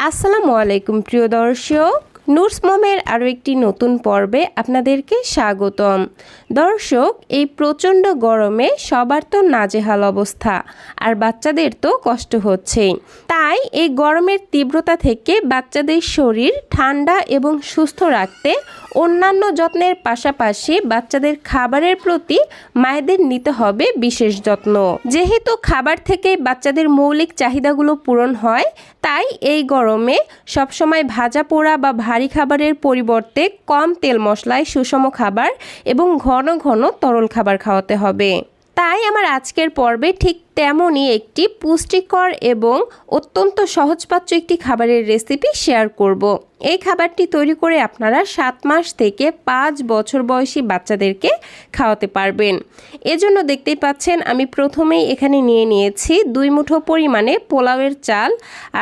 আসসালামু আলাইকুম প্রিয় দর্শক, নুরস মমের আরও একটি নতুন পর্বে আপনাদেরকে স্বাগতম। দর্শক, এই প্রচণ্ড গরমে সবার তো নাজেহাল অবস্থা, আর বাচ্চাদের তো কষ্ট হচ্ছেই। তাই এই গরমের তীব্রতা থেকে বাচ্চাদের শরীর ঠান্ডা এবং সুস্থ রাখতে অন্যান্য যত্নের পাশাপাশি বাচ্চাদের খাবারের প্রতি মায়েদের নিতে হবে বিশেষ যত্ন। যেহেতু খাবার থেকে বাচ্চাদের মৌলিক চাহিদাগুলো পূরণ হয়, তাই এই গরমে সবসময় ভাজা পোড়া বা ভারী খাবারের পরিবর্তে কম তেল মশলায় সুষম খাবার এবং ঘন ঘন তরল খাবার খাওয়াতে হবে। তাই আমার আজকের পর্বে ঠিক তেমনই একটি পুষ্টিকর এবং অত্যন্ত সহজপাচ্য একটি খাবারের রেসিপি শেয়ার করব। এই খাবারটি তৈরি করে আপনারা 7 মাস থেকে 5 বছর বয়সী বাচ্চাদেরকে খাওয়াতে পারবেন। এজন্য দেখতেই পাচ্ছেন আমি প্রথমেই এখানে নিয়ে নিয়েছি 2 মুঠো পরিমাণে পোলাওয়ের চাল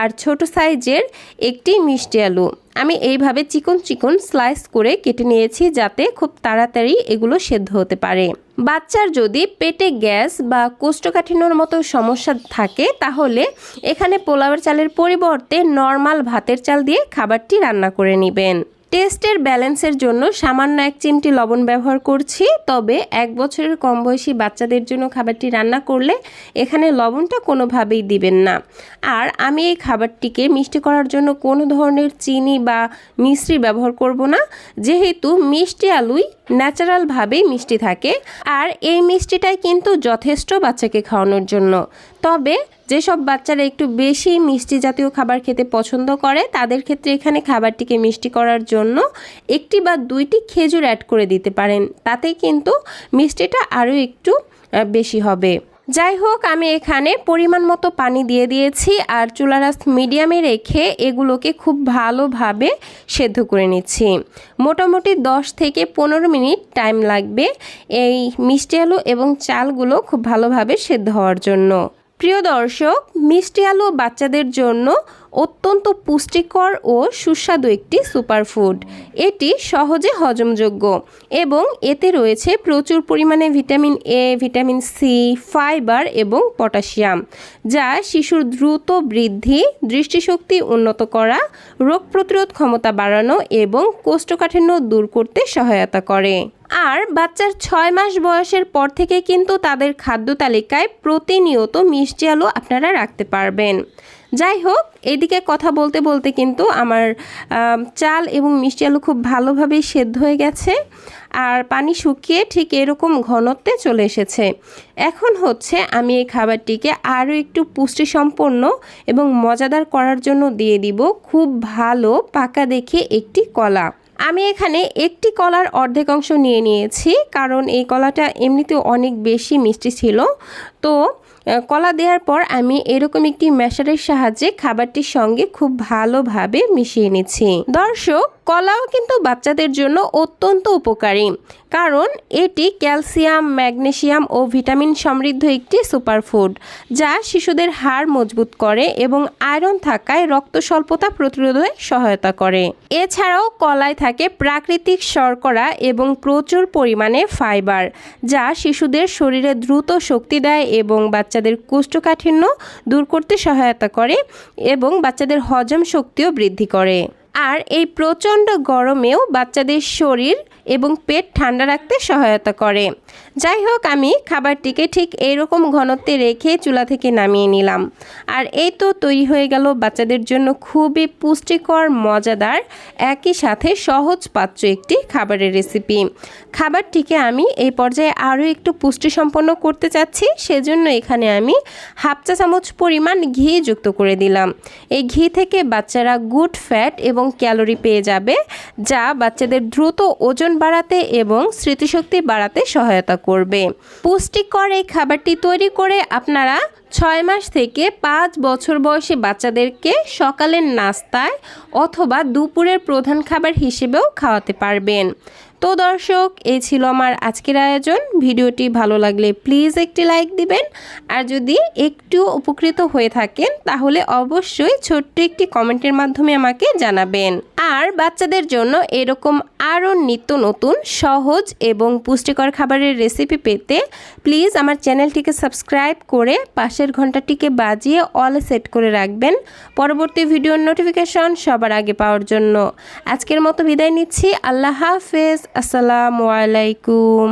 আর ছোট সাইজের একটি মিষ্টি আলু। আমি এইভাবে চিকন চিকন স্লাইস করে কেটে নিয়েছি যাতে খুব তাড়াতাড়ি এগুলো সেদ্ধ হতে পারে। বাচ্চার যদি পেটে গ্যাস বা কোষ্ঠকাঠিন্যর মতো সমস্যা থাকে তাহলে এখানে পোলাওয়ের চালের পরিবর্তে নর্মাল ভাতের চাল দিয়ে খাবারটি রান্না করে নেবেন। টেস্টের ব্যালেন্সের জন্য সামান্য 1 চিমটি লবণ ব্যবহার করছি, তবে 1 বছরের কম বয়সী বাচ্চাদের জন্য খাবারটি রান্না করলে এখানে লবণটা কোনোভাবেই দিবেন না। আর আমি এই খাবারটিকে মিষ্টি করার জন্য কোনো ধরনের চিনি বা মিশ্রি ব্যবহার করব না, যেহেতু মিষ্টি আলুই ন্যাচারালভাবেই মিষ্টি থাকে, আর এই মিষ্টিটাই কিন্তু যথেষ্ট বাচ্চাকে খাওয়ানোর জন্য। তবে যেসব বাচ্চারা একটু বেশি মিষ্টি জাতীয় খাবার খেতে পছন্দ করে তাদের ক্ষেত্রে এখানে খাবারটিকে মিষ্টি করার জন্য 1টি বা 2টি খেজুর অ্যাড করে দিতে পারেন, তাতে কিন্তু মিষ্টিটা আরও একটু বেশি হবে। যাই হোক, আমি এখানে পরিমাণ মতো পানি দিয়ে দিয়েছি আর চুলার আঁচ মিডিয়ামে রেখে এগুলোকে খুব ভালোভাবে সেদ্ধ করে নিচ্ছি। মোটামুটি 10 থেকে 15 মিনিট টাইম লাগবে এই মিষ্টি আলু এবং চালগুলো খুব ভালোভাবে সেদ্ধ হওয়ার জন্য। প্রিয় দর্শক, মিষ্টি আলু বাচ্চাদের জন্য অত্যন্ত পুষ্টিকর ও সুস্বাদু একটি সুপারফুড। এটি সহজে হজমযোগ্য এবং এতে রয়েছে প্রচুর পরিমাণে vitamin A, vitamin C, fibre এবং পটাশিয়াম, যা শিশুর দ্রুত বৃদ্ধি, দৃষ্টিশক্তি উন্নত করা, রোগ প্রতিরোধ ক্ষমতা বাড়ানো এবং কোষ্ঠকাঠিন্য দূর করতে সহায়তা করে। আর বাচ্চার 6 মাস বয়সের পর থেকে কিন্তু তাদের খাদ্য তালিকায় প্রতিনিয়ত মিষ্টি আলু আপনারা রাখতে পারবেন। যাই হোক, এদিকে কথা বলতে বলতে কিন্তু আমার চাল এবং মিষ্টি আলু খুব ভালোভাবেই সেদ্ধ হয়ে গেছে আর পানি শুকিয়ে ঠিক এরকম ঘনত্বে চলে এসেছে। এখন হচ্ছে আমি এই খাবারটিকে আরও একটু পুষ্টিসম্পন্ন এবং মজাদার করার জন্য দিয়ে দিব খুব ভালো পাকা দেখে একটি কলা। আমি এখানে একটি কলার অর্ধেক অংশ নিয়ে নিয়েছি, কারণ এই কলাটা এমনিতেও অনেক বেশি মিষ্টি ছিল। তো কলা দেওয়ার পর আমি এরকম একটি ম্যাশারের সাহায্যে খাবারটির সঙ্গে খুব ভালোভাবে মিশিয়ে নিচ্ছি। দর্শক, কলাও কিন্তু বাচ্চাদের জন্য অত্যন্ত উপকারী, কারণ এটি ক্যালসিয়াম, ম্যাগনেসিয়াম ও ভিটামিন সমৃদ্ধ একটি সুপারফুড, যা শিশুদের হাড় মজবুত করে এবং আয়রন থাকায় রক্ত স্বল্পতা প্রতিরোধে সহায়তা করে। এছাড়াও কলায় থাকে প্রাকৃতিক শর্করা এবং প্রচুর পরিমাণে ফাইবার, যা শিশুদের শরীরে দ্রুত শক্তি দেয় এবং বাচ্চাদের কোষ্ঠকাঠিন্য দূর করতে সহায়তা করে এবং বাচ্চাদের হজম শক্তিও বৃদ্ধি করে। আর এই প্রচণ্ড গরমেও বাচ্চাদের শরীর এবং পেট ঠান্ডা রাখতে সহায়তা করে। যাই হোক, আমি খাবারটিকে ঠিক এইরকম ঘনত্বে রেখে চুলা থেকে নামিয়ে নিলাম। আর এই তো তৈরি হয়ে গেল বাচ্চাদের জন্য খুবই পুষ্টিকর, মজাদার, একই সাথে সহজপাচ্য একটি খাবারের রেসিপি। খাবারটিকে আমি এই পর্যায়ে আরও একটু পুষ্টিসম্পন্ন করতে চাচ্ছি, সেজন্য এখানে আমি 1/2 চা চামচ পরিমাণ ঘি যুক্ত করে দিলাম। এই ঘি থেকে বাচ্চারা গুড ফ্যাট এবং ক্যালোরি পেয়ে যাবে, যা বাচ্চাদের দ্রুত ওজন বাড়াতে এবং স্মৃতিশক্তি বাড়াতে সহায়তা করবে। পুষ্টিকর এই খাবারটি তৈরি করে আপনারা 6 মাস থেকে 5 বছর বয়সী বাচ্চাদেরকে সকালের নাস্তায় অথবা দুপুরের প্রধান খাবার হিসেবেও খাওয়াতে পারবেন। তো দর্শক, এই ছিল আমার আজকের আয়োজন। ভিডিওটি ভালো লাগলে প্লিজ একটি লাইক দিবেন, আর যদি একটু উপকৃত হয়ে থাকেন তাহলে অবশ্যই ছোট্ট একটি কমেন্টের মাধ্যমে আমাকে জানাবেন। আর বাচ্চাদের জন্য এরকম আরও নিত্য নতুন সহজ এবং পুষ্টিকর খাবারের রেসিপি পেতে প্লিজ আমার চ্যানেলটিকে সাবস্ক্রাইব করে পাশে পাশের ঘন্টাটিকে বাজিয়ে অলে সেট করে রাখবেন পরবর্তী ভিডিওর নোটিফিকেশন সবার আগে পাওয়ার জন্য। আজকের মতো বিদায় নিচ্ছি। আল্লাহ হাফেজ। আসসালামু আলাইকুম।